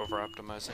over-optimizing.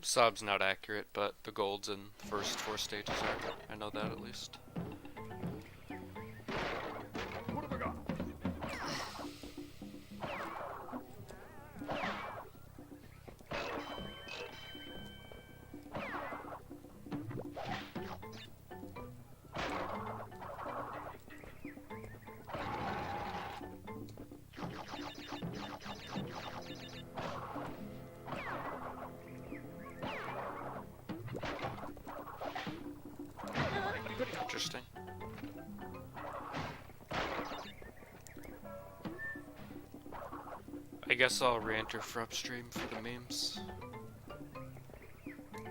Sob's not accurate, but the golds in the first 4 stages are. I know that at least. Interesting. I guess I'll re-enter for upstream for the memes.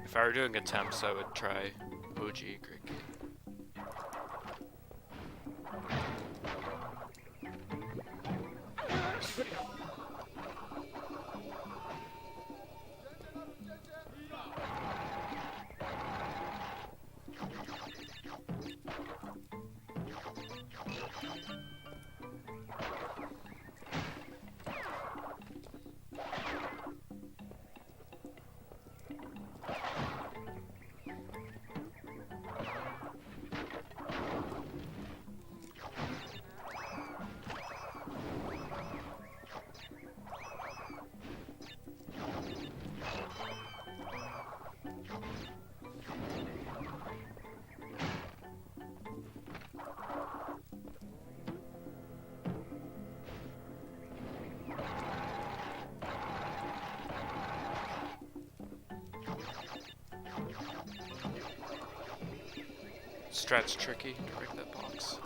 If I were doing attempts, I would try OG Cricket. Strat's tricky to break that box.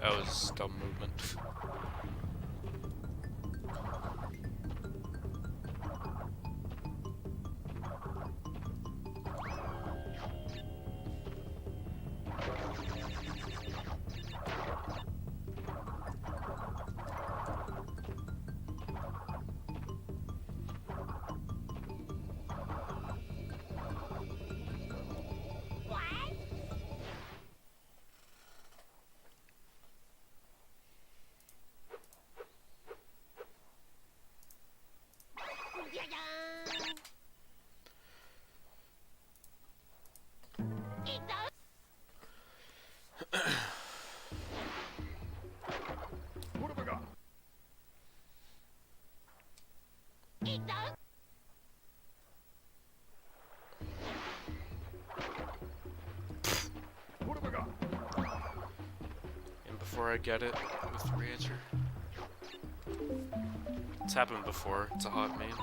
That was dumb movement. And before I get it with Rager. It's happened before. It's a hot main.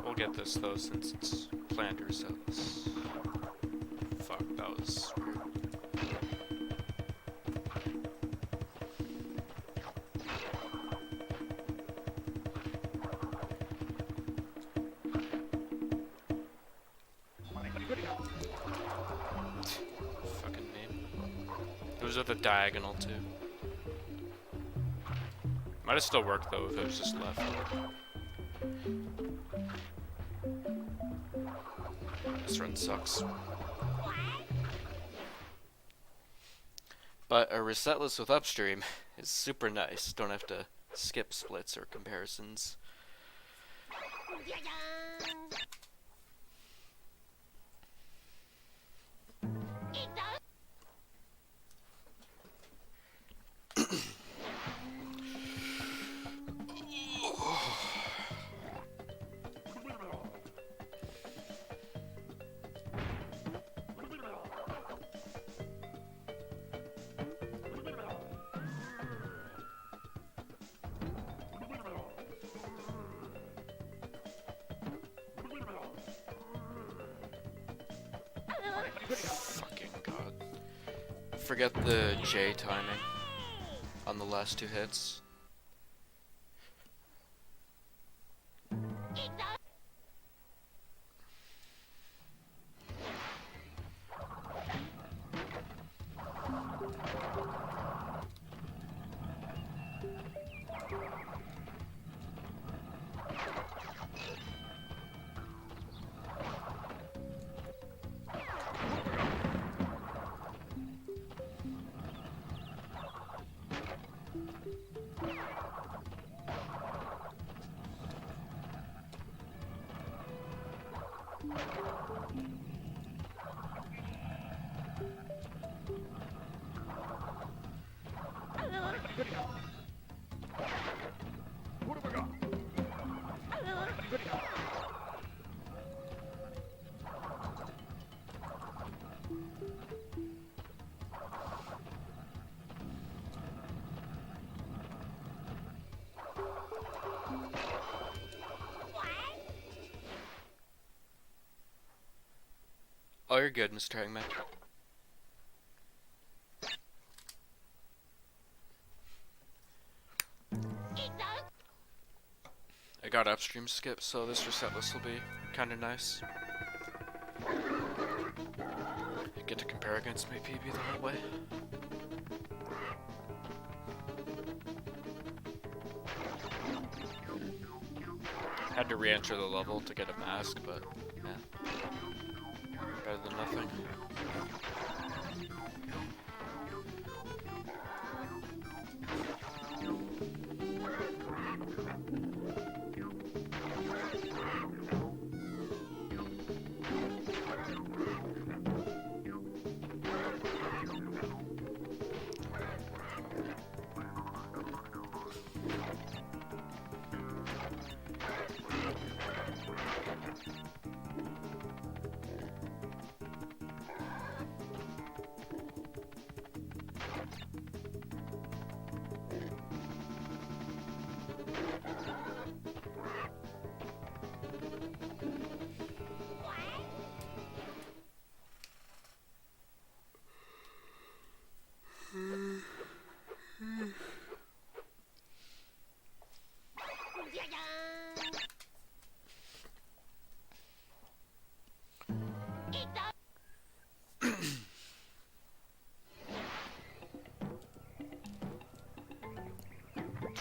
We'll get this though since it's planned ourselves. Fuck, that was weird. Fucking name. It was at the diagonal too. Might have still worked though if it was just left. This run sucks. But a resetless with upstream is super nice. Don't have to skip splits or comparisons. Fucking god. Forget the J timing on the last two hits. Oh, you're good, Mr. Hangman. I got upstream skip, so this resetless will be kinda nice. I get to compare against my PB the whole way. Had to re-enter the level to get a mask, but yeah. Better than nothing.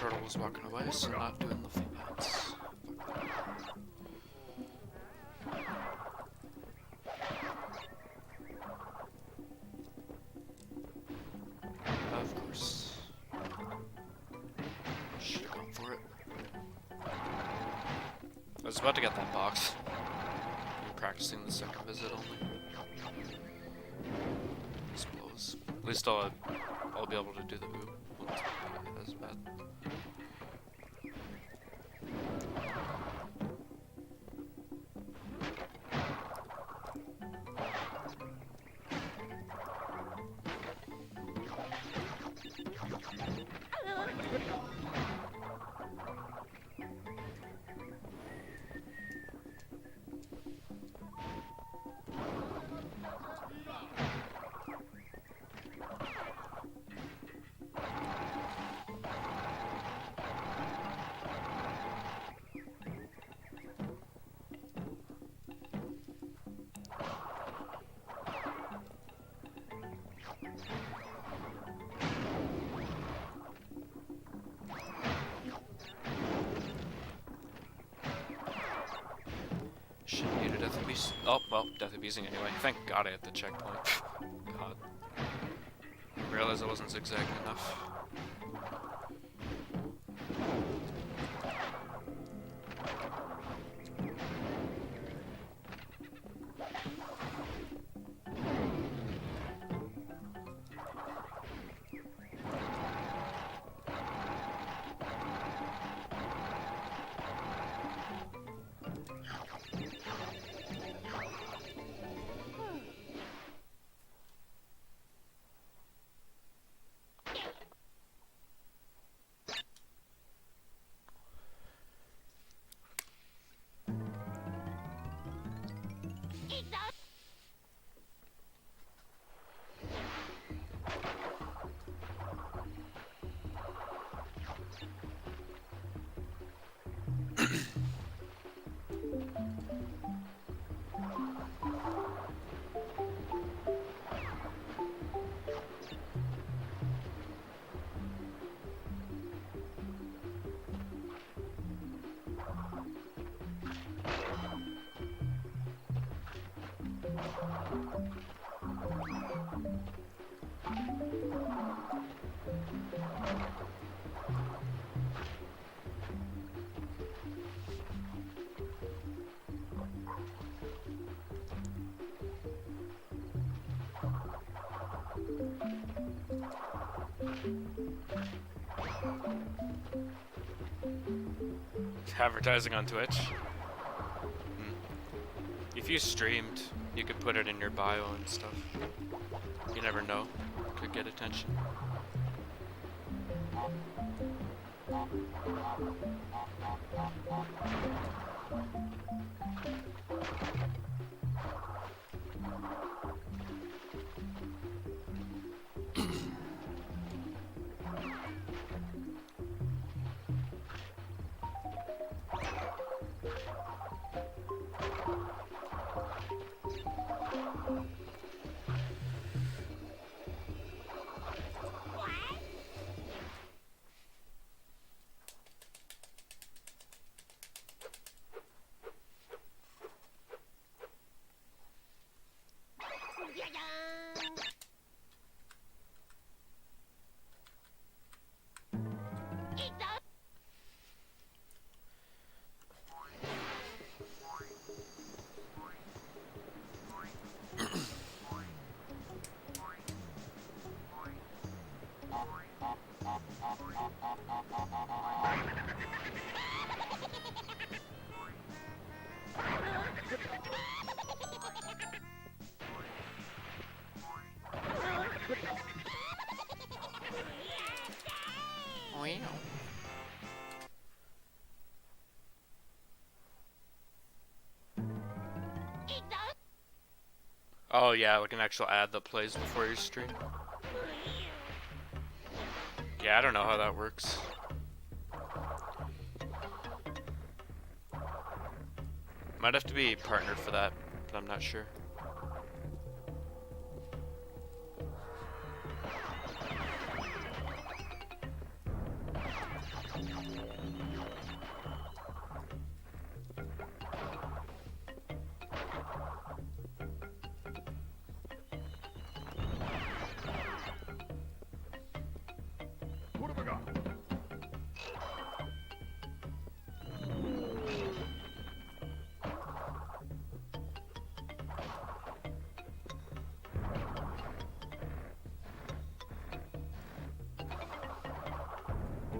turtle was walking away, so not doing the full bounce. Of course. Should've gone for it. I was about to get that box. I'm practicing the second visit only. This blows. At least I'll be able to do the move. Won't be as bad. Shouldn't need a death abuse. Oh, well, death abusing anyway. Thank God I hit the checkpoint. God. I realized I wasn't zigzagging enough. Advertising on Twitch. If you streamed, you could put it in your bio and stuff. You never know. Could get attention. Oh yeah, like an actual ad that plays before your stream. Yeah, I don't know how that works. Might have to be partnered for that, but I'm not sure.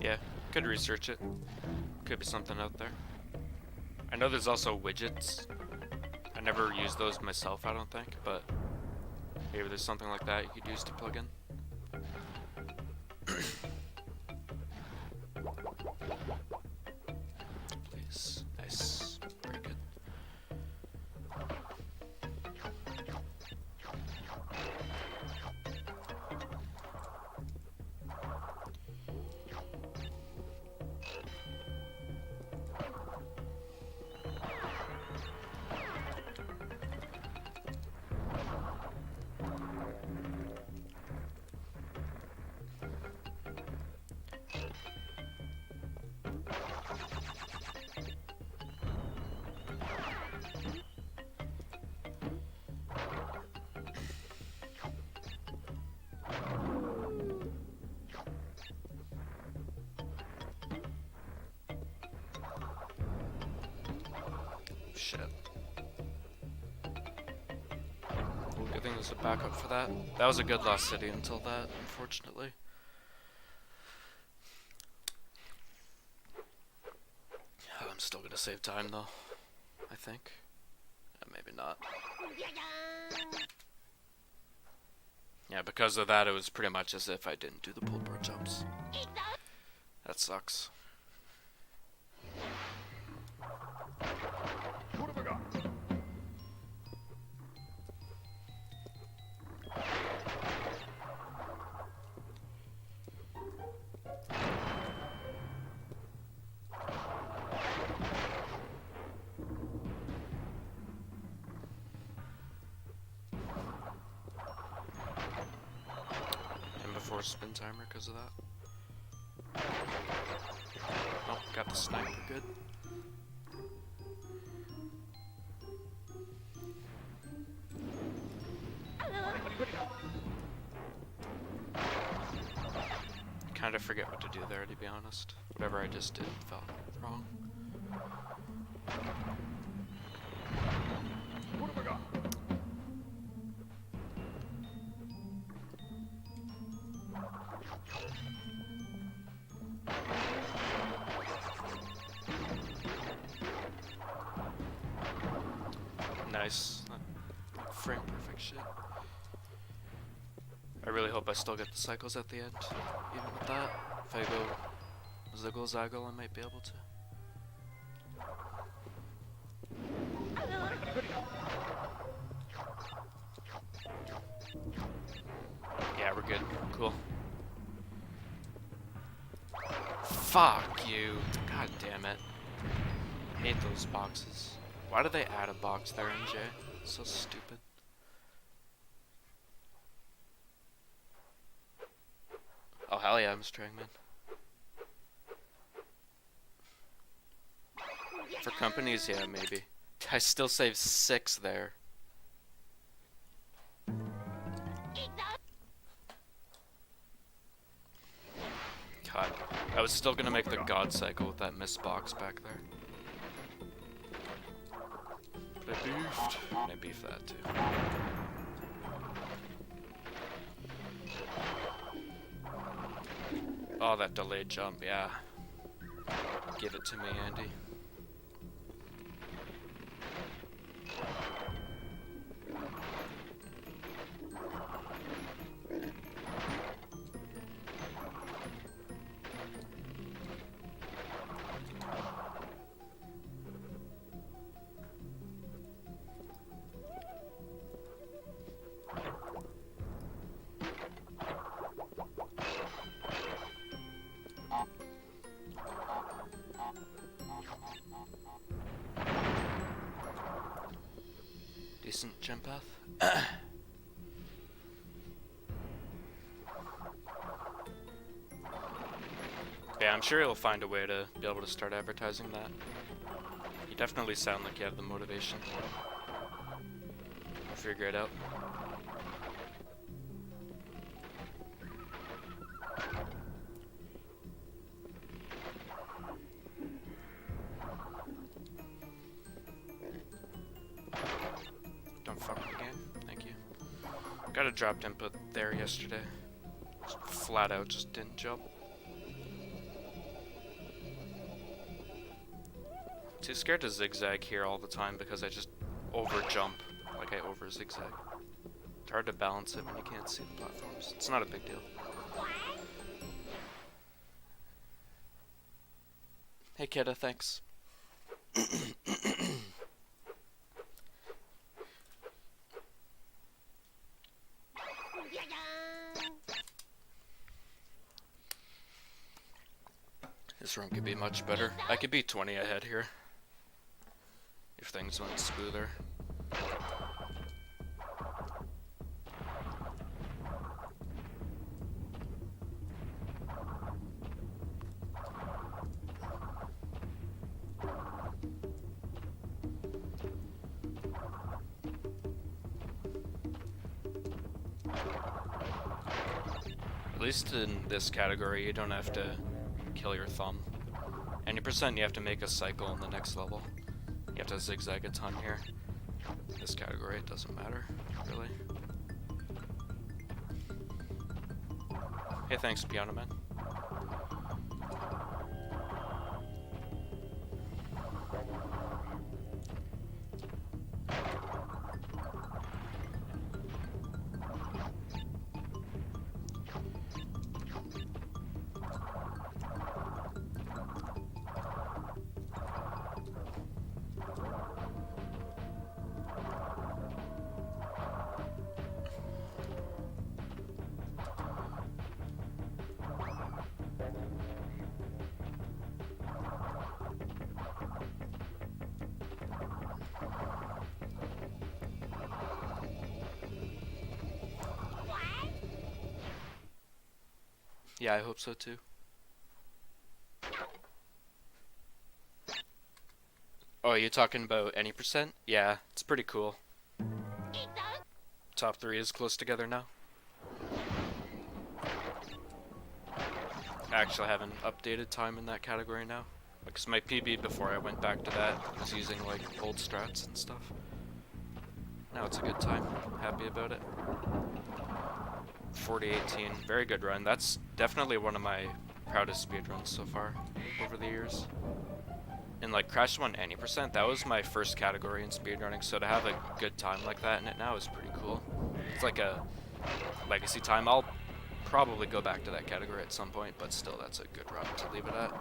Yeah, could research it. Could be something out there. I know there's also widgets. I never use those myself, I don't think, but maybe there's something like that you could use to plug in. Please. Nice. Very good. Shit. Good thing there's a backup for that. That was a good lost city until that, unfortunately. I'm still gonna save time though, I think. Maybe not. Yeah, because of that, it was pretty much as if I didn't do the pull bar jumps. That sucks. What have I got? And before spin timer because of that. Oh, got the sniper, good. Kind of forget what to do there, to be honest. Whatever I just did felt wrong. What have I got? Nice. Frame perfect shit. I really hope I still get the cycles at the end, even with that. If I go ziggle zaggle, I might be able to. Yeah, we're good. Cool. Fuck you. God damn it. I hate those boxes. Why did they add a box there, NJ? It's so stupid. Oh, hell yeah, I'm Strangman. For companies, yeah, maybe. I still save 6 there. God, I was still gonna make the God cycle with that missed box back there. But I beefed. And I beefed that too. Oh, that delayed jump, yeah. Give it to me, Andy. Decent jump path. Yeah, I'm sure he'll find a way to be able to start advertising that. You definitely sound like you have the motivation. I'll figure it out. Don't fuck with the game. Thank you. Got a dropped input there yesterday. Flat out just didn't jump. Too scared to zigzag here all the time because I just over jump, like I over zigzag. It's hard to balance it when you can't see the platforms. It's not a big deal. Hey Kidda, thanks. This run could be much better. I could be 20 ahead here if things went smoother. At least in this category, you don't have to kill your thumb. Any percent, you have to make a cycle in the next level. You have to zigzag a ton here. In this category, it doesn't matter, really. Hey, thanks, Piano Man. Yeah, I hope so too. Oh, are you talking about any percent? Yeah, it's pretty cool. Top 3 is close together now. I actually have an updated time in that category now. Because my PB before I went back to that was using like old strats and stuff. Now it's a good time. Happy about it. 40-18, very good run. That's definitely one of my proudest speedruns so far over the years. And like Crash won any percent, that was my first category in speedrunning, so to have a good time like that in it now is pretty cool. It's like a legacy time. I'll probably go back to that category at some point, but still that's a good run to leave it at.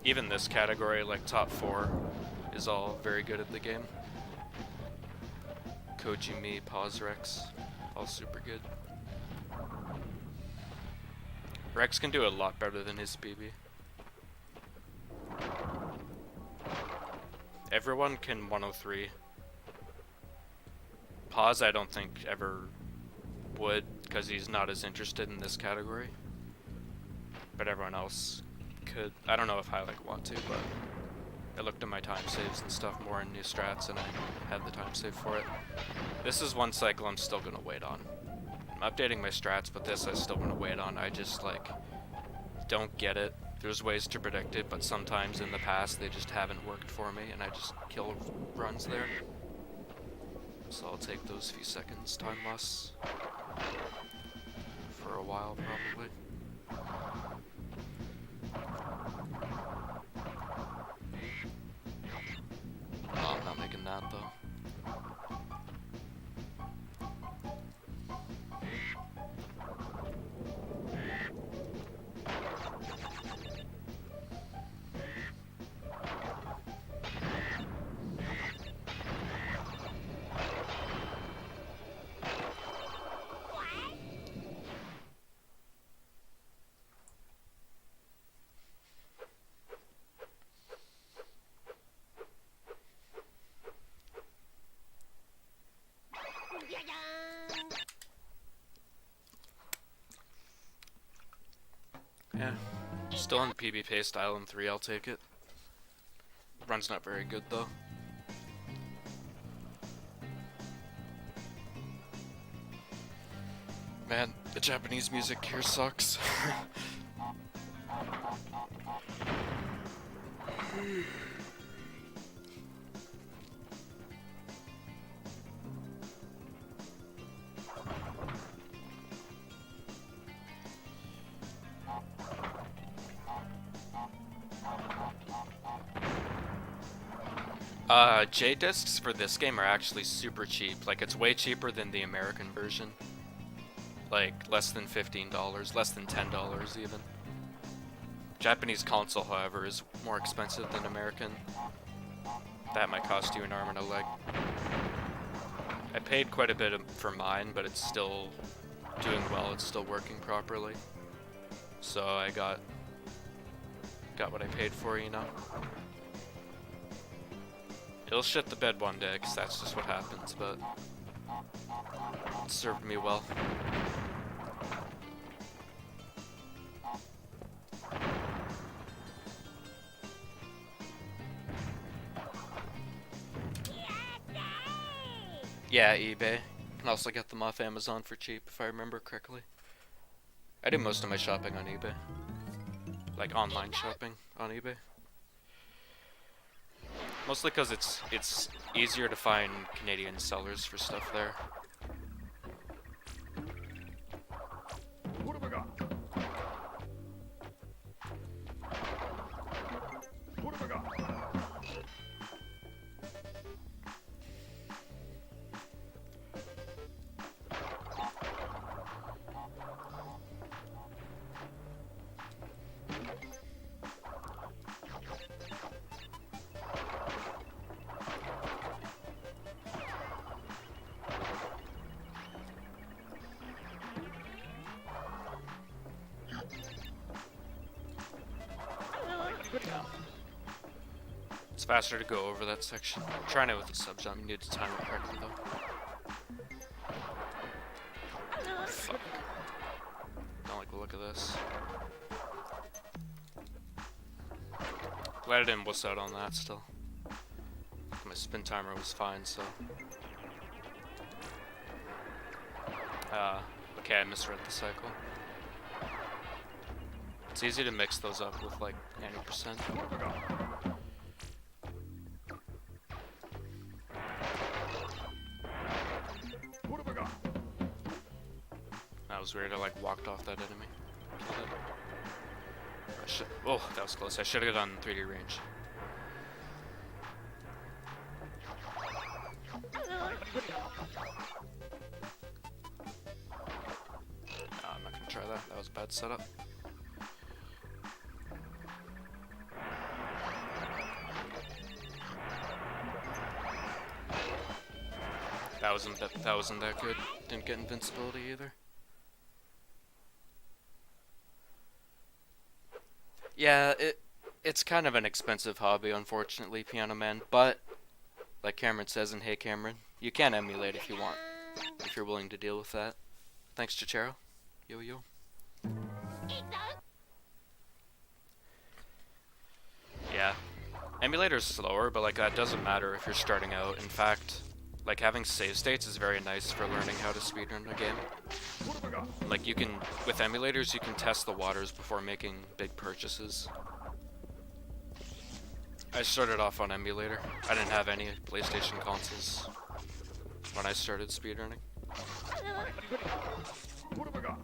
Even this category, like top 4, is all very good at the game. Koji, me, Pause, Rex, all super good. Rex can do a lot better than his BB. Everyone can 103. Pause I don't think ever would, because he's not as interested in this category. But everyone else could. I don't know if I like want to, but I looked at my time saves and stuff more in new strats and I had the time save for it. This is one cycle I'm still gonna wait on. I'm updating my strats, but this I still wanna wait on. I just like don't get it. There's ways to predict it, but sometimes in the past they just haven't worked for me and I just kill runs there. So I'll take those few seconds time loss for a while probably. Oh, I'm not making that though. Yeah, still on the PB pace style in 3, I'll take it. Run's not very good though. Man, the Japanese music here sucks. J discs for this game are actually super cheap. Like, it's way cheaper than the American version. Like, less than $15, less than $10 even. Japanese console, however, is more expensive than American. That might cost you an arm and a leg. I paid quite a bit for mine, but it's still doing well. It's still working properly. So I got what I paid for, you know? It'll shit the bed one day, because that's just what happens, but it served me well. Yeah, eBay. You can also get them off Amazon for cheap, if I remember correctly. I do most of my shopping on eBay. Like, online shopping on eBay. Mostly because it's easier to find Canadian sellers for stuff there. What have I got? What have I got? It's faster to go over that section. I'm trying it with the sub jump. You need to time it correctly though. Fuck. Don't like the look of this. Glad I didn't wuss out on that still. My spin timer was fine, so. Okay, I misread the cycle. It's easy to mix those up with like 90%. That was weird, I like walked off that enemy. Killed it. Oh, that was close. I should have done 3D range. No, I'm not gonna try that. That was a bad setup. That wasn't that good. Didn't get invincibility either. Yeah, it's kind of an expensive hobby, unfortunately, Piano Man, but like Cameron says in Hey Cameron, you can emulate if you want, if you're willing to deal with that. Thanks, Chichero. Yo yo. Yeah. Emulator's slower, but like that doesn't matter if you're starting out. In fact, like having save states is very nice for learning how to speedrun a game. Like you can, with emulators, you can test the waters before making big purchases. I started off on emulator. I didn't have any PlayStation consoles when I started speedrunning. What have I got?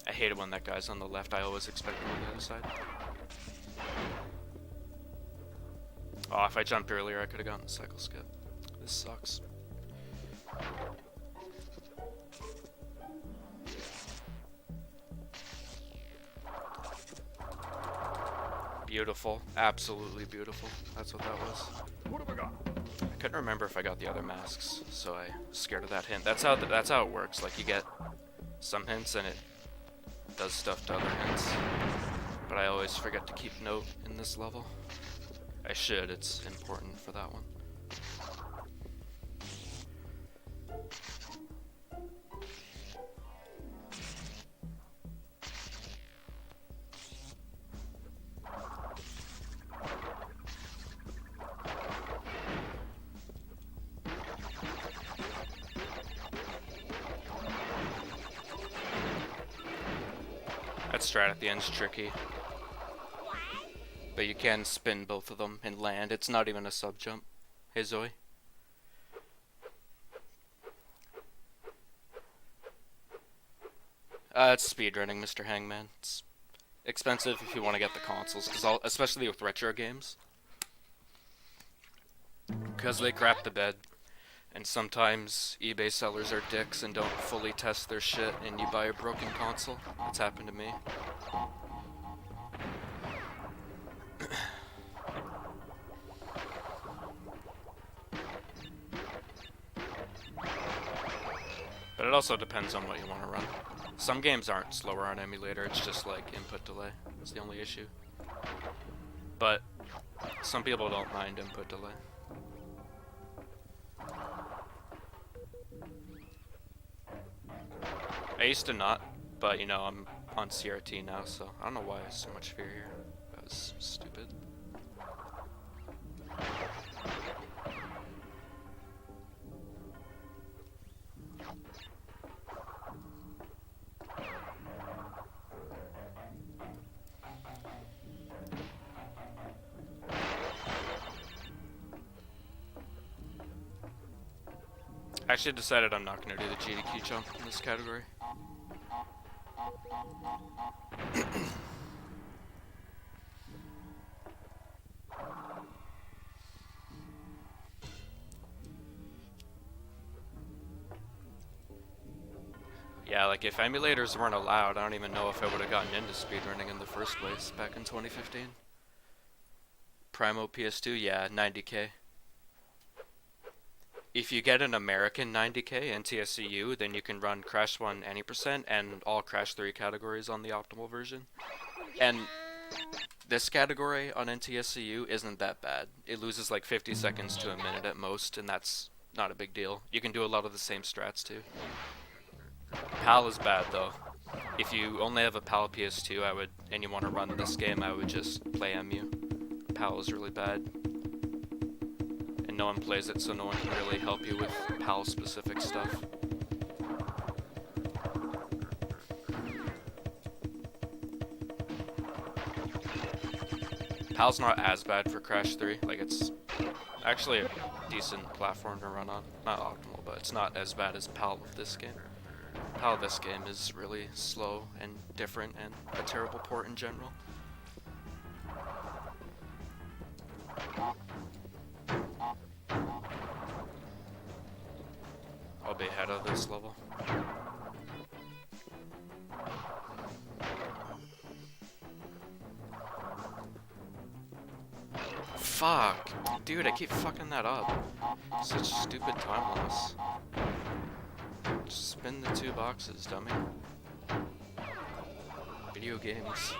I hate it when that guy's on the left. I always expect him on the other side. Oh, if I jumped earlier, I could have gotten the cycle skip. This sucks. Beautiful. Absolutely beautiful. That's what that was. What have I got? I couldn't remember if I got the other masks, so I was scared of that hint. That's how it works. Like, you get some hints and it does stuff to other hints. But I always forget to keep note in this level. I should, it's important for that one. That strat at the end's tricky. But you can spin both of them and land. It's not even a sub jump. Hey Zoe. It's speedrunning, Mr. Hangman. It's expensive if you want to get the consoles, especially with retro games. Because they crap the bed. And sometimes eBay sellers are dicks and don't fully test their shit, and you buy a broken console. It's happened to me. But it also depends on what you want to run. Some games aren't slower on emulator, it's just like input delay. It's the only issue. But some people don't mind input delay. I used to not, but you know, I'm on CRT now, so I don't know why there's so much fear here. That was stupid. I actually decided I'm not going to do the GDQ jump in this category. Yeah, like if emulators weren't allowed, I don't even know if I would have gotten into speedrunning in the first place back in 2015. Primo PS2, yeah, 90k. If you get an American 90k NTSCU, then you can run Crash 1 any percent and all Crash 3 categories on the optimal version. And this category on NTSCU isn't that bad. It loses like 50 seconds to a minute at most, and that's not a big deal. You can do a lot of the same strats too. PAL is bad though. If you only have a PAL PS2 and you want to run this game, I would just play MU. PAL is really bad. And no one plays it, so no one can really help you with PAL specific stuff. PAL's not as bad for Crash 3, like it's actually a decent platform to run on. Not optimal, but it's not as bad as PAL of this game. PAL of this game is really slow and different and a terrible port in general. I'll be ahead of this level. Fuck! Dude, I keep fucking that up. Such stupid time loss. Just spin the 2 boxes, dummy. Video games.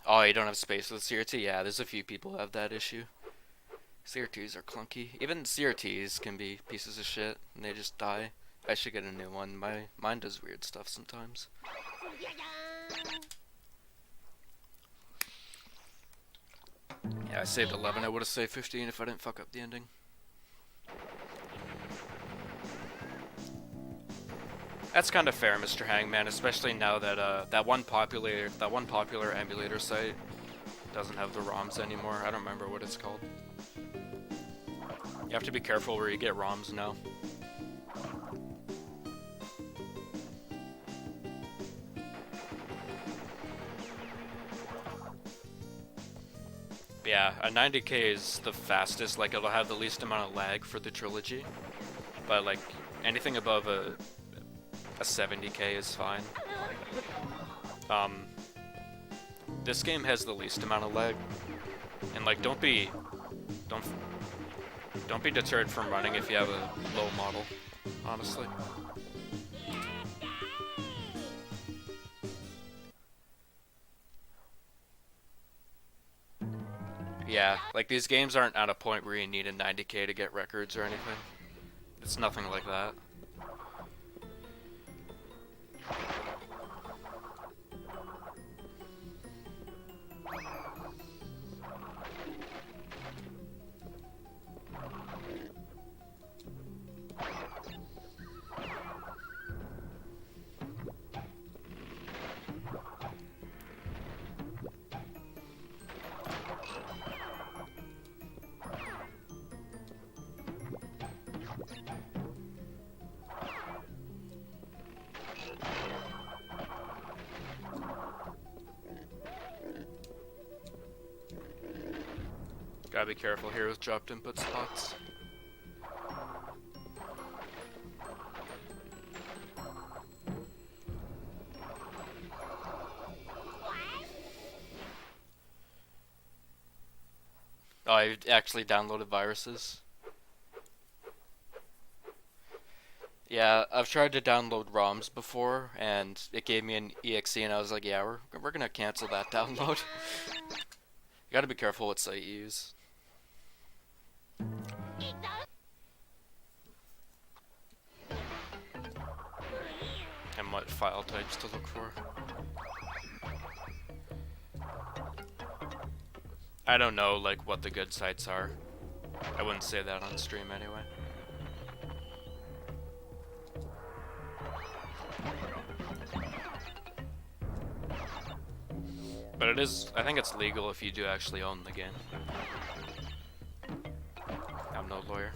Oh, you don't have space with CRT? Yeah, there's a few people who have that issue. CRTs are clunky. Even CRTs can be pieces of shit, and they just die. I should get a new one. Mine does weird stuff sometimes. Yeah, I saved 11. I would have saved 15 if I didn't fuck up the ending. That's kind of fair, Mr. Hangman, especially now that that one popular emulator site doesn't have the ROMs anymore. I don't remember what it's called. You have to be careful where you get ROMs now. Yeah, a 90k is the fastest, like it'll have the least amount of lag for the trilogy. But like anything above a 70k is fine. This game has the least amount of lag. And like don't be deterred from running if you have a low model, honestly. Yeah, like these games aren't at a point where you need a 90k to get records or anything. It's nothing like that. Gotta be careful here with dropped input spots. Oh, I actually downloaded viruses. Yeah, I've tried to download ROMs before, and it gave me an exe, and I was like, yeah, we're gonna cancel that download. You gotta be careful what site you use. And what file types to look for. I don't know, like, what the good sites are. I wouldn't say that on stream anyway. But it is, I think it's legal if you do actually own the game. I'm no lawyer.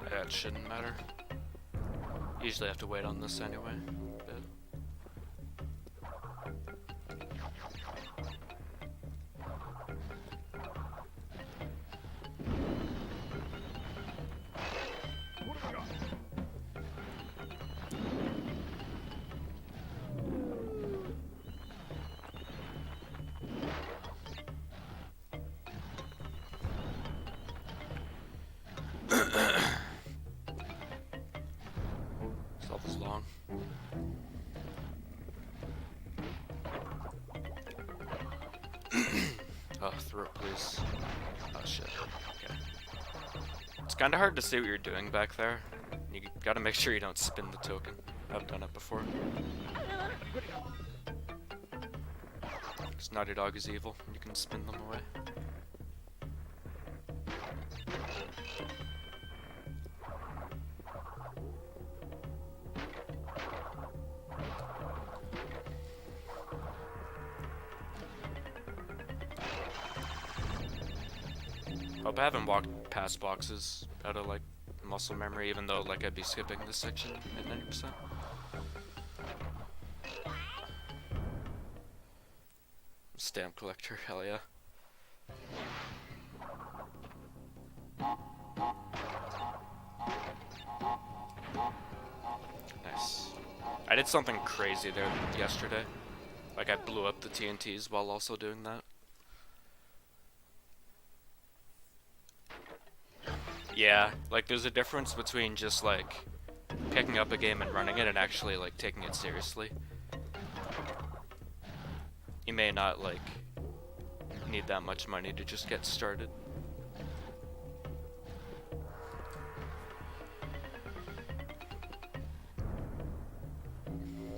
That shouldn't matter. Usually have to wait on this anyway. But What have we got? this level's long. Oh, through it, please. Oh shit. Okay. It's kind of hard to see what you're doing back there. You gotta make sure you don't spin the token. I've done it before. Because Naughty Dog is evil, and you can spin them away. Hope I haven't walked past boxes out of like muscle memory, even though like I'd be skipping this section at 90%. Stamp collector, hell yeah. Nice. I did something crazy there yesterday. Like I blew up the TNTs while also doing that. Yeah, like there's a difference between just like picking up a game and running it and actually like taking it seriously. You may not like need that much money to just get started.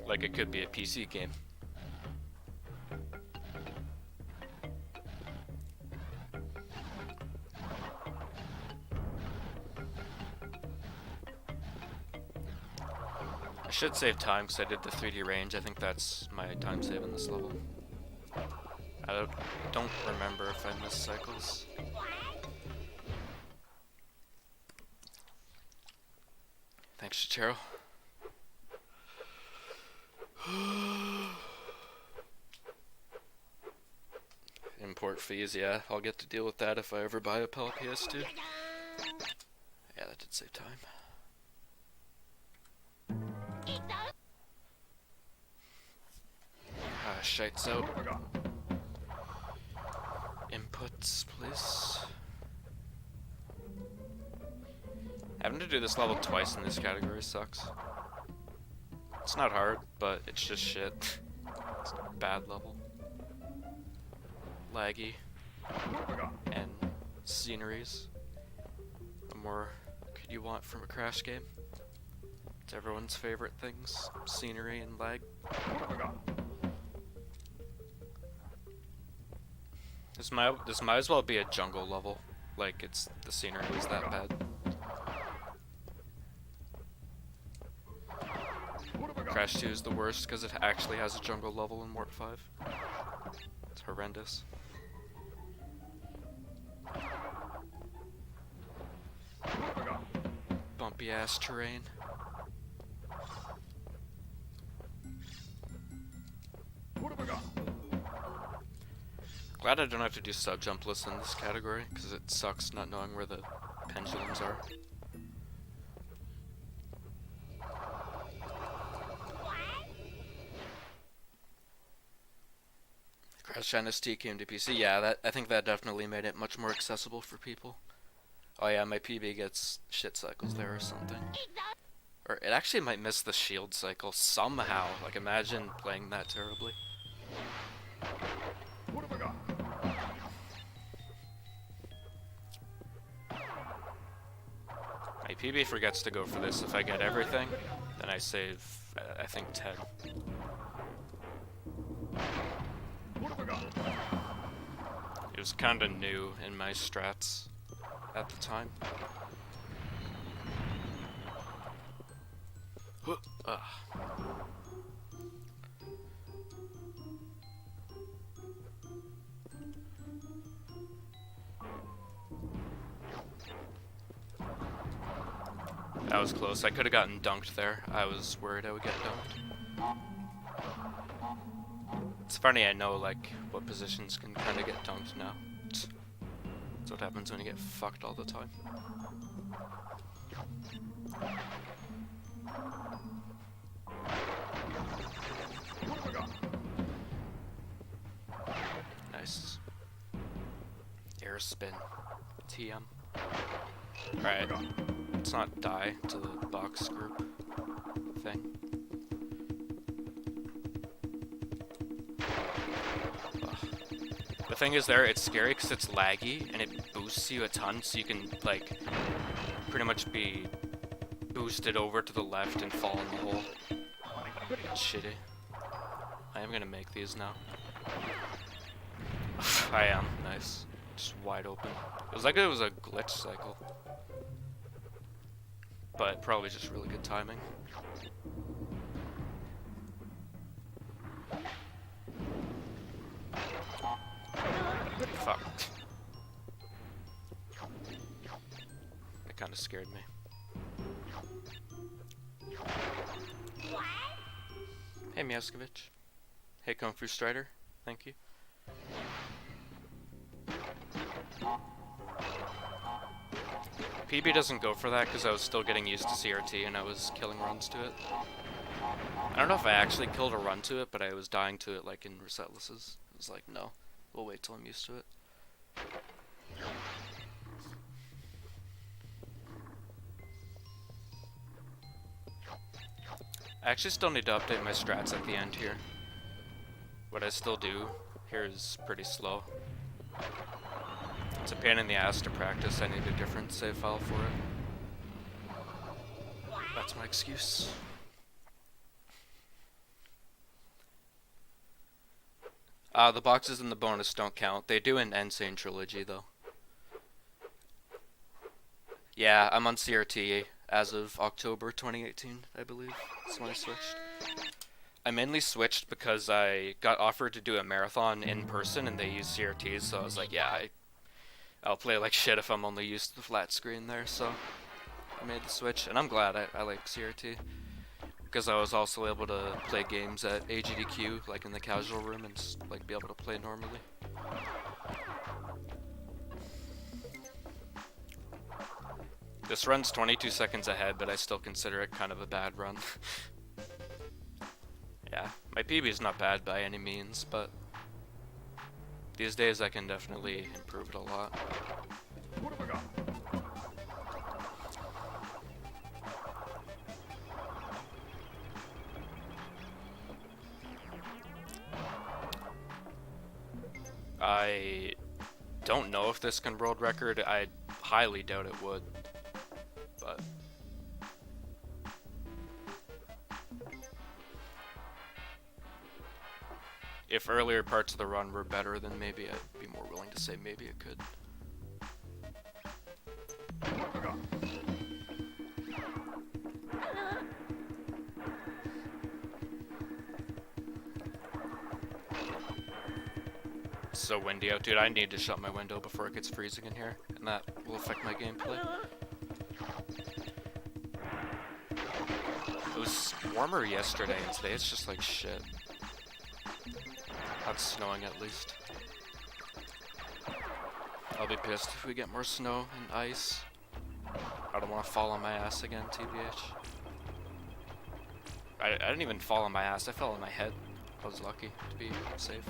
Like it could be a PC game. I should save time because I did the 3D range. I think that's my time save in this level. I don't remember if I missed cycles. Thanks, Shichiro. Import fees, yeah. I'll get to deal with that if I ever buy a PS2. Yeah, that did save time. Shites out. What have we got? Inputs, please. Having to do this level twice in this category sucks. It's not hard, but it's just shit. It's a bad level. Laggy. And sceneries. What more could you want from a Crash game? It's everyone's favorite things. Scenery and lag. This might as well be a jungle level. Like, the scenery is that bad. Crash 2 is the worst because it actually has a jungle level in Warp 5. It's horrendous. Bumpy ass terrain. Glad I don't have to do sub-jumpless in this category, because it sucks not knowing where the pendulums are. Crash Dynasty came to PC. Yeah, I think that definitely made it much more accessible for people. Oh yeah, my PB gets shit cycles there or something. Or it actually might miss the shield cycle somehow. Like, imagine playing that terribly. My PB forgets to go for this. If I get everything, then I save, I think, 10. It was kinda new in my strats at the time. That was close. I could have gotten dunked there. I was worried I would get dunked. It's funny, I know like what positions can kind of get dunked now. That's what happens when you get fucked all the time. Nice. Air spin. TM. Alright. Let's not die to the box group thing. The thing is there, it's scary because it's laggy and it boosts you a ton, so you can like pretty much be boosted over to the left and fall in the hole. It's shitty. I am gonna make these now. I am. Nice. Just wide open. It was like it was a glitch cycle. But probably just really good timing. Fuck. That kinda scared me. Hey Miaskovich. Hey Kung Fu Strider. Thank you. PB doesn't go for that because I was still getting used to CRT and I was killing runs to it. I don't know if I actually killed a run to it, but I was dying to it like in Resetlesses. It was like, no, we'll wait till I'm used to it. I actually still need to update my strats at the end here. What I still do here is pretty slow. It's a pain in the ass to practice. I need a different save file for it. That's my excuse. The boxes in the bonus don't count. They do in Insane Trilogy, though. Yeah, I'm on CRT as of October 2018, I believe. That's when I switched. I mainly switched because I got offered to do a marathon in person and they use CRTs, so I was like, yeah, I'll play like shit if I'm only used to the flat screen there, so I made the switch, and I'm glad I like CRT. Because I was also able to play games at AGDQ, like in the casual room, and like be able to play normally. This run's 22 seconds ahead, but I still consider it kind of a bad run. Yeah, my PB is not bad by any means, but these days I can definitely improve it a lot. I don't know if this can world record. I highly doubt it would. But if earlier parts of the run were better, then maybe I'd be more willing to say maybe it could. It's so windy out, dude. I need to shut my window before it gets freezing in here, and that will affect my gameplay. It was warmer yesterday, and today it's just like shit. Not snowing at least. I'll be pissed if we get more snow and ice. I don't want to fall on my ass again, TBH. I didn't even fall on my ass, I fell on my head. I was lucky to be safe.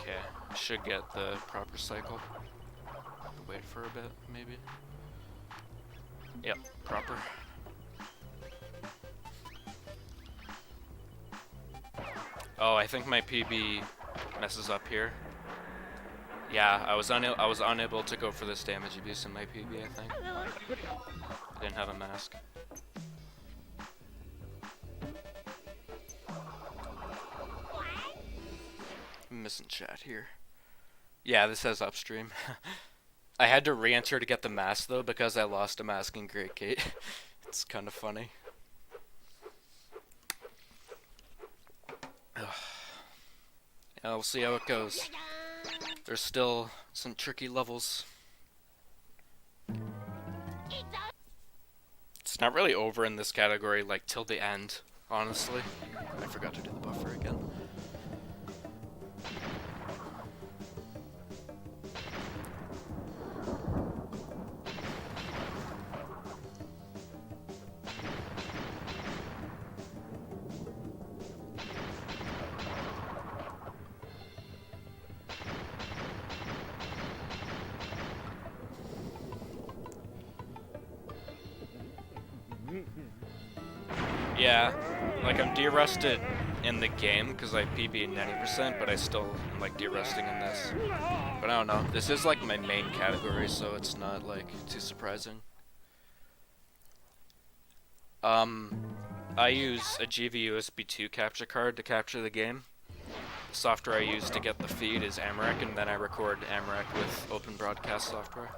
Okay, should get the proper cycle. Wait for a bit, maybe. Yep, proper. Oh, I think my PB messes up here. Yeah, I was unable to go for this damage abuse in my PB, I think. I didn't have a mask. I'm missing chat here. Yeah, this says upstream. I had to re-enter to get the mask though because I lost a mask in Great Gate. It's kind of funny. Yeah, we'll see how it goes. There's still some tricky levels. It's not really over in this category, like, till the end, honestly. I forgot to do the buffer again. Yeah, like I'm derusted in the game because I PB'd 90%, but I still am like derusting in this. But I don't know, this is like my main category, so it's not like too surprising. I use a GV USB 2 capture card to capture the game. The software I use to get the feed is Amrec, and then I record Amrec with Open Broadcast software.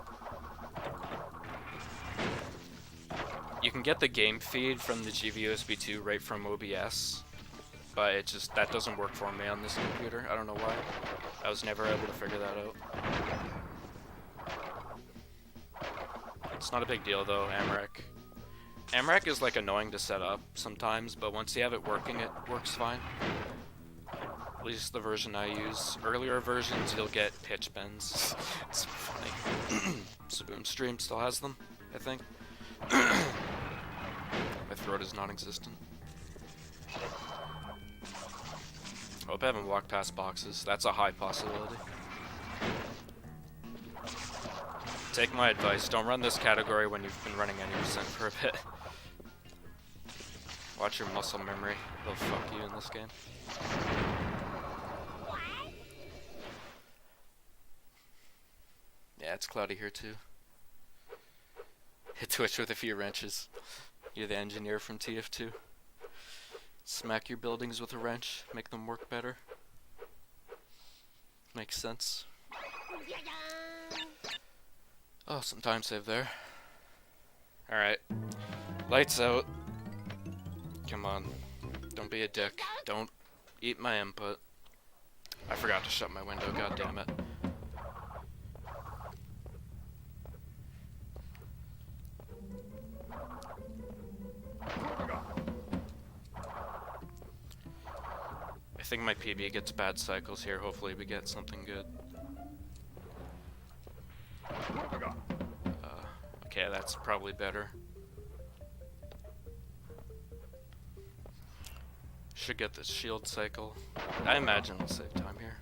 You can get the game feed from the GV-USB 2 right from OBS, but that doesn't work for me on this computer. I don't know why. I was never able to figure that out. It's not a big deal though, Amrec. Amrec is like annoying to set up sometimes, but once you have it working, it works fine. At least the version I use. Earlier versions, you'll get pitch bends. It's funny. Saboom Stream still has them, I think. My throat is non-existent. Hope I haven't walked past boxes. That's a high possibility. Take my advice, don't run this category when you've been running 90% for a bit. Watch your muscle memory. They'll fuck you in this game. Yeah, it's cloudy here too. Hit Twitch with a few wrenches. You're the engineer from TF2. Smack your buildings with a wrench, make them work better. Makes sense. Oh, some time save there. Alright. Lights out. Come on. Don't be a dick. Don't eat my input. I forgot to shut my window, god damn it. I think my PB gets bad cycles here. Hopefully we get something good. Okay, that's probably better. Should get this shield cycle. I imagine we'll save time here.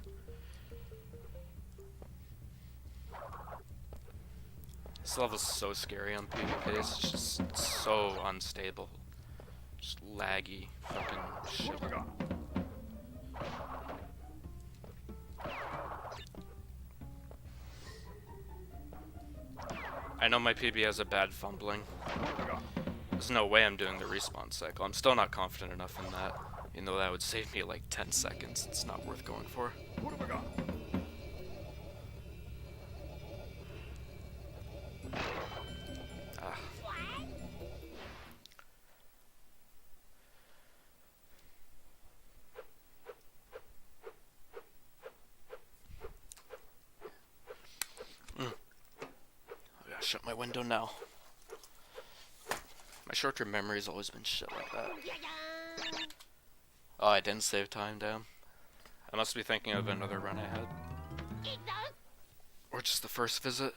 This level's so scary on PvP. It's just so unstable. Just laggy fucking shit. I know my PB has a bad fumbling. There's no way I'm doing the respawn cycle. I'm still not confident enough in that. Even though that would save me like 10 seconds, it's not worth going for. Ah. I gotta shut my window now. My short-term memory's always been shit like that. Oh, I didn't save time, damn. I must be thinking of another run I had. Or just the first visit.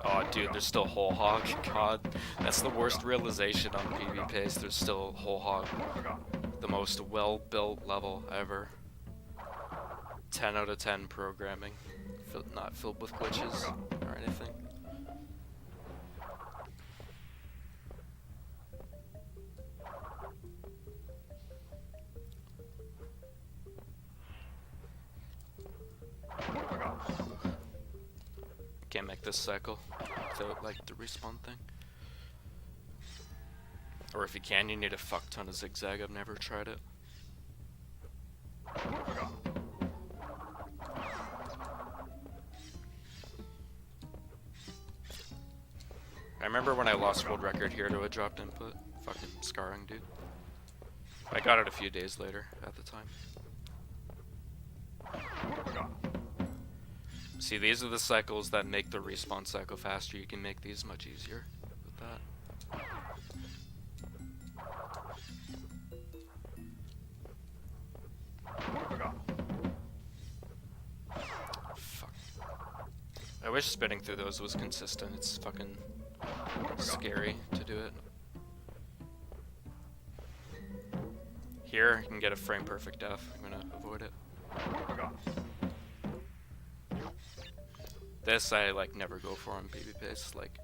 Oh, dude, there's still whole hog. God, that's the worst realization on PB Pace. There's still whole hog. The most well-built level ever. 10 out of 10 programming. Not filled with glitches or anything. Can't make this cycle without like the respawn thing. Or if you can, you need a fuck ton of zigzag. I've never tried it. I remember when I lost world record here to a dropped input. Fucking scarring, dude. I got it a few days later at the time. See, these are the cycles that make the respawn cycle faster. You can make these much easier with that. Fuck. I wish spinning through those was consistent. It's fucking scary to do it. Here, you can get a frame perfect death. I'm gonna avoid it. This I like never go for on PB Pace. Like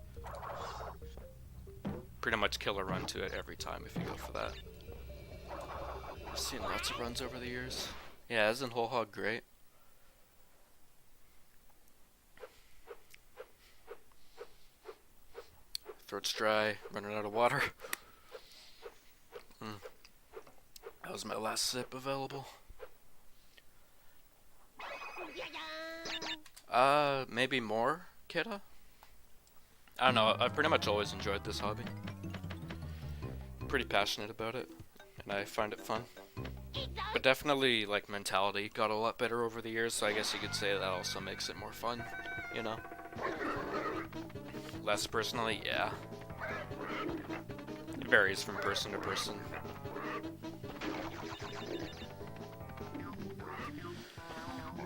pretty much kill a run to it every time if you go for that. I've seen lots of runs over the years. Yeah, isn't whole hog great? Throat's dry, running out of water. That was my last sip available. Maybe more, kidda? I don't know, I've pretty much always enjoyed this hobby. I'm pretty passionate about it, and I find it fun. But definitely, like, mentality got a lot better over the years, so I guess you could say that also makes it more fun, you know? Less personally, yeah. It varies from person to person.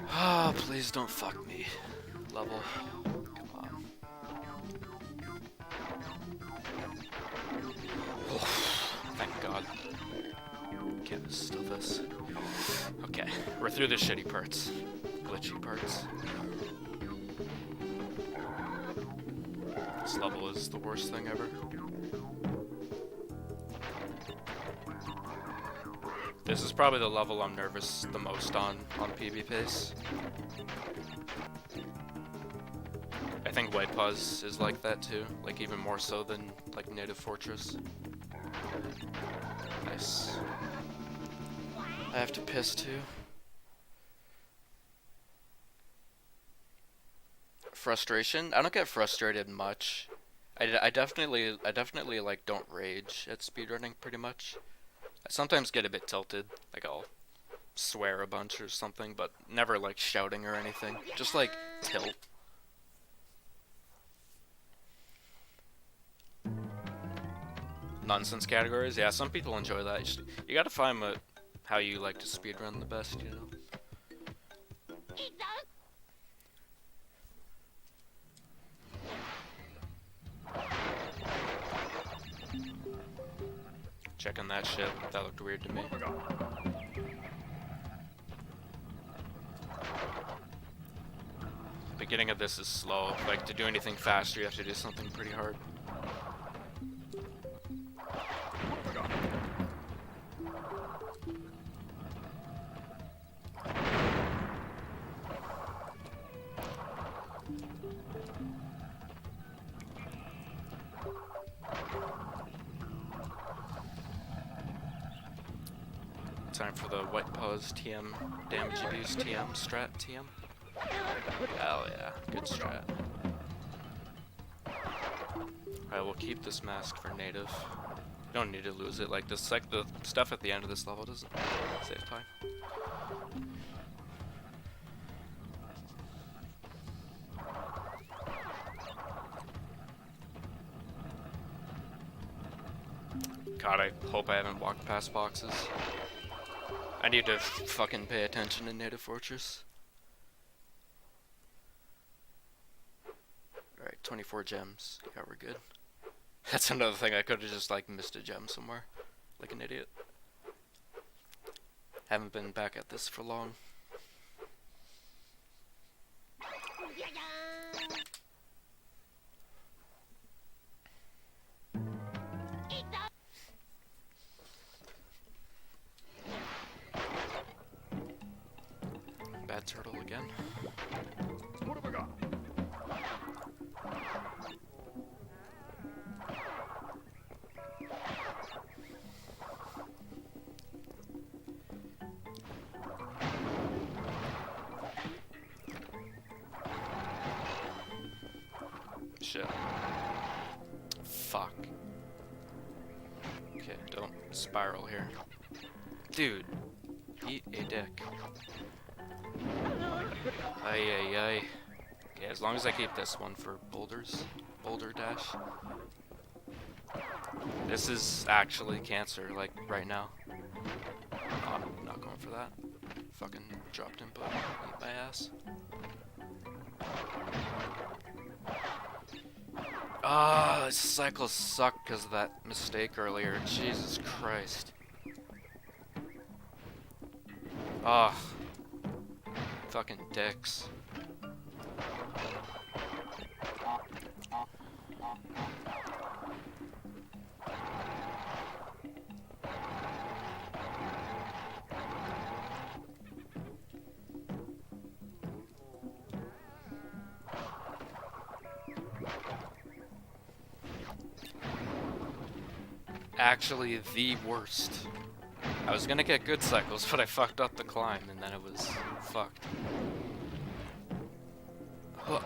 Ah, please don't fuck me. Level. Come on. Oh, thank God. Can't steal this. Okay, we're through the shitty parts. Glitchy parts. This level is the worst thing ever. This is probably the level I'm nervous the most on PB Pace. I think White Paws is like that too, like even more so than like Native Fortress. Nice. I have to piss too. Frustration? I don't get frustrated much. I definitely like don't rage at speedrunning pretty much. I sometimes get a bit tilted, like I'll swear a bunch or something, but never like shouting or anything. Just like tilt. Nonsense categories? Yeah, some people enjoy that. You gotta find how you like to speedrun the best, you know? Checking that shit. That looked weird to me. The beginning of this is slow. Like, to do anything faster, you have to do something pretty hard. Time for the white pause TM damage abuse TM strat TM. Hell yeah, good strat. Alright, we'll keep this mask for native. You don't need to lose it. Like this, like the stuff at the end of this level doesn't save time. God, I hope I haven't walked past boxes. I need to fucking pay attention in Native Fortress. Alright, 24 gems. Yeah, we're good. That's another thing, I could have just like missed a gem somewhere. Like an idiot. Haven't been back at this for long. Bad turtle again. What have I got? Shit. Fuck. Okay, don't spiral here. Dude, eat a dick. Ay ay ay. Yeah, as long as I keep this one for boulders. Boulder dash. This is actually cancer, like, right now. I'm not going for that. Fucking dropped input. Eat my ass. Ah, these cycles suck because of that mistake earlier. Jesus Christ. Ah. Fucking dicks. Actually, the worst. I was gonna get good cycles, but I fucked up the climb, and then it was fucked. Huh.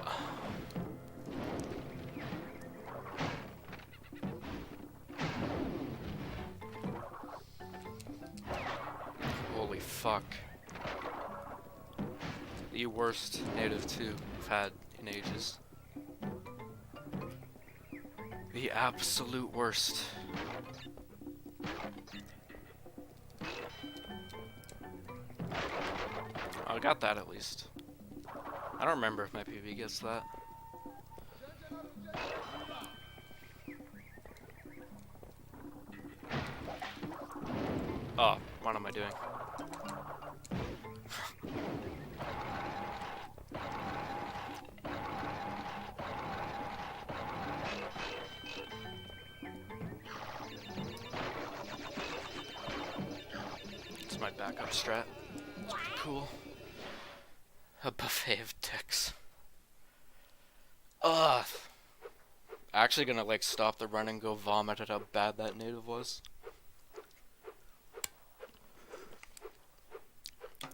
Holy fuck. The worst native 2 I've had in ages. The absolute worst. Oh, I got that at least. I don't remember if my PB gets that. Oh, what am I doing? It's my backup strat. It's pretty cool. A buffet of dicks. Ugh. Actually gonna like stop the run and go vomit at how bad that native was.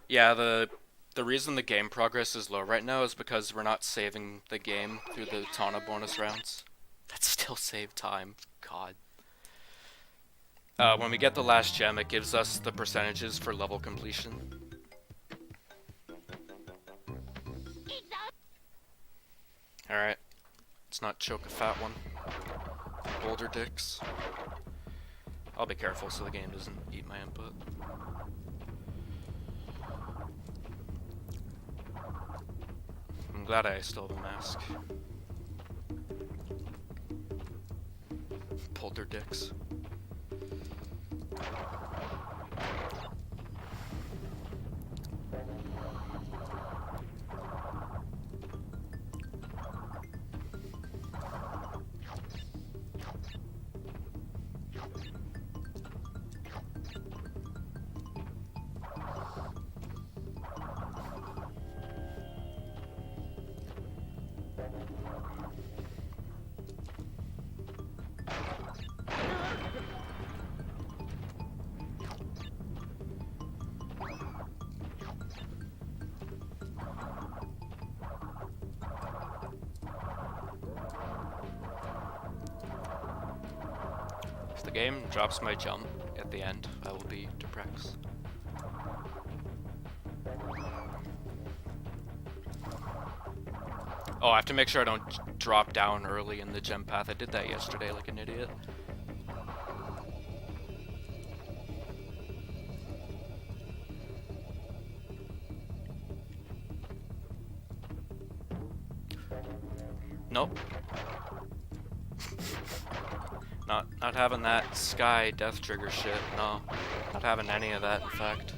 Yeah, the reason the game progress is low right now is because we're not saving the game through the Tana bonus rounds. That still save time. God. When we get the last gem, it gives us the percentages for level completion. Alright. Let's not choke a fat one. Boulder dicks. I'll be careful so the game doesn't eat my input. I'm glad I still have a mask. Boulder dicks. game drops my jump at the end, I will be depressed. Oh, I have to make sure I don't drop down early in the gem path. I did that yesterday like an idiot. Nope. Not having that sky death trigger shit, no. Not having any of that, in fact.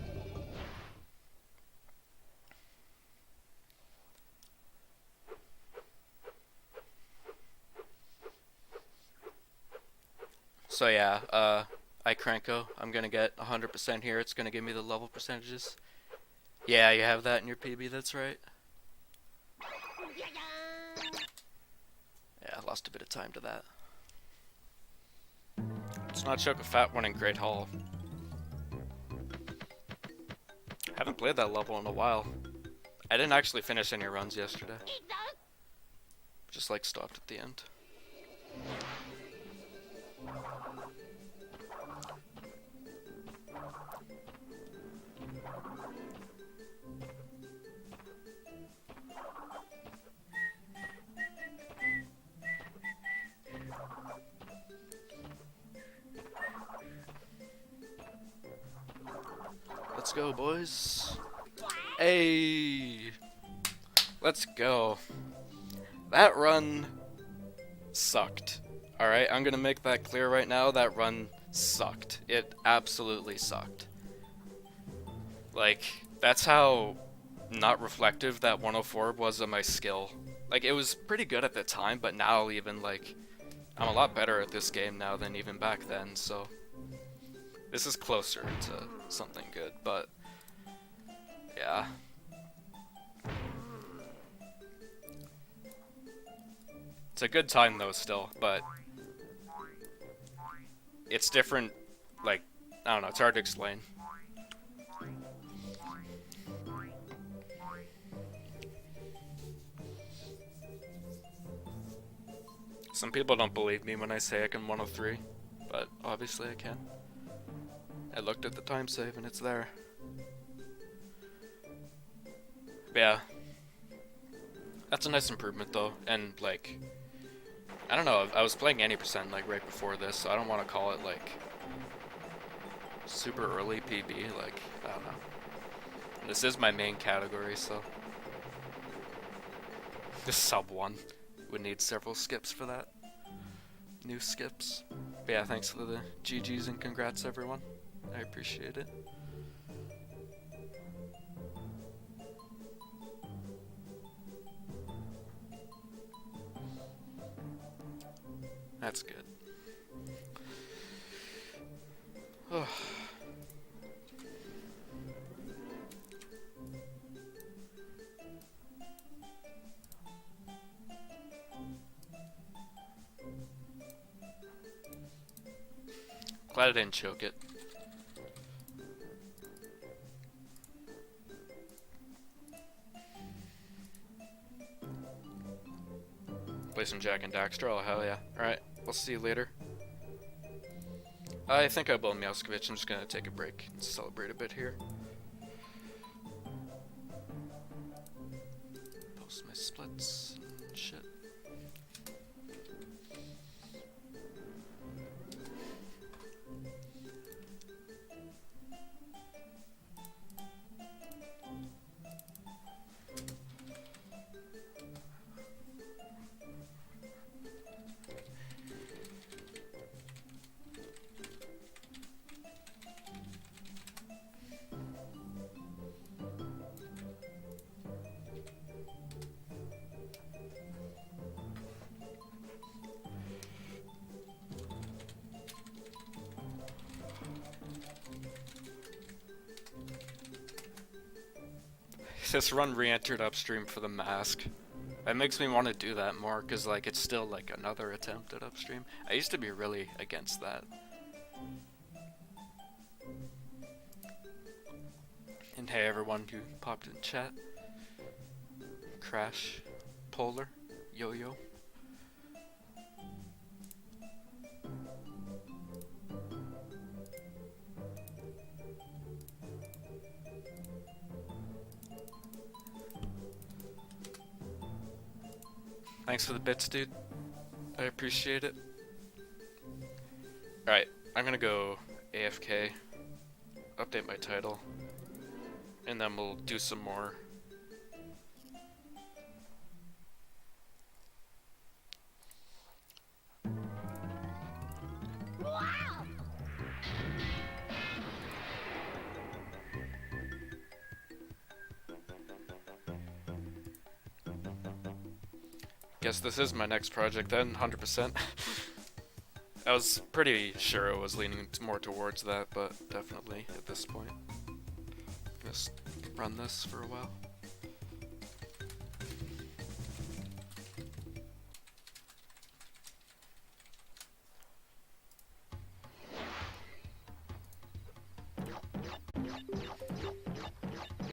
So yeah, iCranko, I'm gonna get 100% here. It's gonna give me the level percentages. Yeah, you have that in your PB, that's right. Yeah, I lost a bit of time to that. Let's not choke a fat one in Great Hall. Haven't played that level in a while. I didn't actually finish any runs yesterday. Just like stopped at the end. Let's go, boys. Hey! Let's go. That run sucked. Alright, I'm gonna make that clear right now. That run sucked. It absolutely sucked. Like, that's how not reflective that 104 was of my skill. Like, it was pretty good at the time, but now even, like, I'm a lot better at this game now than even back then, so... This is closer to something good, but yeah. It's a good time though still, but it's different, like, I don't know, it's hard to explain. Some people don't believe me when I say I can 103, but obviously I can. I looked at the time save and it's there. But yeah. That's a nice improvement though, and like, I don't know, I was playing any percent like right before this, so I don't want to call it like super early PB, like, I don't know. And this is my main category, so this sub 1 would need several skips for that. New skips. But yeah, thanks for the GGs and congrats everyone. I appreciate it. That's good. Oh. Glad I didn't choke it. Play some Jack and Daxter, oh hell yeah. Alright, we'll see you later. I think I will Meowskovich, I'm just gonna take a break and celebrate a bit here. Post my splits and shit. This run re-entered upstream for the mask. That makes me want to do that more, because like it's still like another attempt at upstream. I used to be really against that. And hey everyone who popped in chat. Crash, Polar, Yo-Yo. Thanks for the bits, dude. I appreciate it. Alright, I'm gonna go AFK, update my title, and then we'll do some more. Guess this is my next project then, 100%. I was pretty sure I was leaning more towards that, but definitely at this point. Just run this for a while.